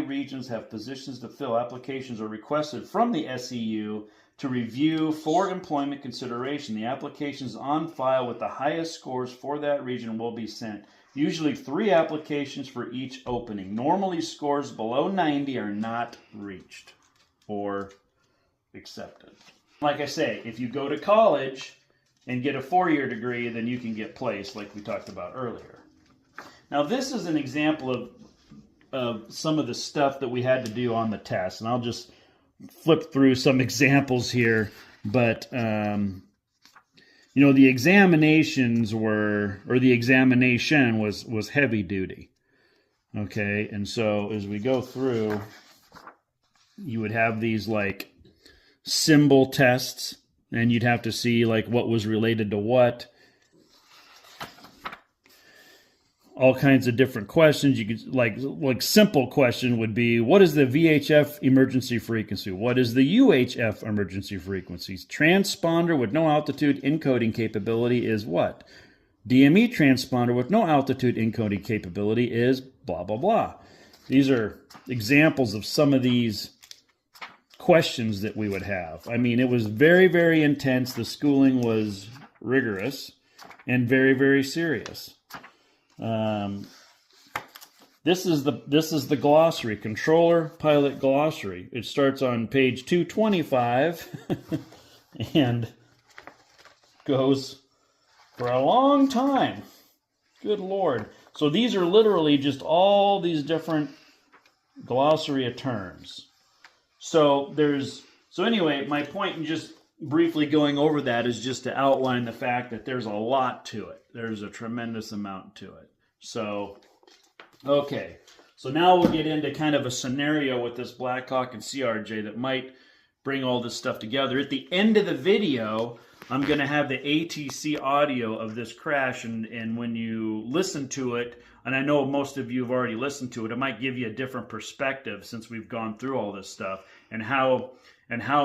regions have positions to fill. Applications are requested from the SEU to review for employment consideration. The applications on file with the highest scores for that region will be sent. Usually 3 applications for each opening. Normally scores below 90 are not reached or accepted. Like I say, if you go to college and get a 4-year degree, then you can get placed like we talked about earlier. Now this is an example of some of the stuff that we had to do on the test, and I'll just flip through some examples here, but you know, the examinations were, or the examination was heavy duty. Okay, and so as we go through, you would have these like symbol tests, and you'd have to see like what was related to what. All kinds of different questions. You could like simple question would be, what is the VHF emergency frequency? What is the UHF emergency frequencies? Transponder with no altitude encoding capability is what? DME transponder with no altitude encoding capability is blah, blah, blah. These are examples of some of these questions that we would have. I mean, it was very, very intense. The schooling was rigorous and very, very serious. This is the glossary, controller pilot glossary. It starts on page 225 and goes for a long time. Good Lord. So these are literally just all these different glossary of terms. So anyway, my point in just briefly going over that is just to outline the fact that there's a lot to it. There's a tremendous amount to it. So, okay. So now we'll get into kind of a scenario with this Blackhawk and CRJ that might bring all this stuff together. At the end of the video, I'm going to have the ATC audio of this crash, and when you listen to it, and I know most of you have already listened to it, it might give you a different perspective since we've gone through all this stuff and how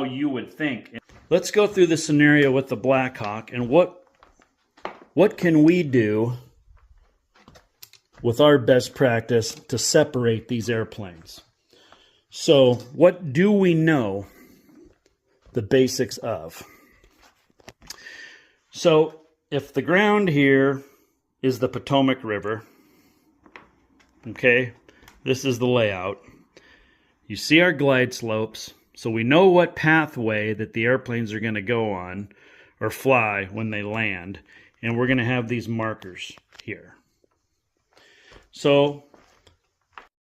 you would think. Let's go through the scenario with the Blackhawk and what can we do with our best practice to separate these airplanes. So what do we know the basics of? So if the ground here is the Potomac River, okay, this is the layout. You see our glide slopes, so we know what pathway that the airplanes are going to go on or fly when they land, and we're going to have these markers here. So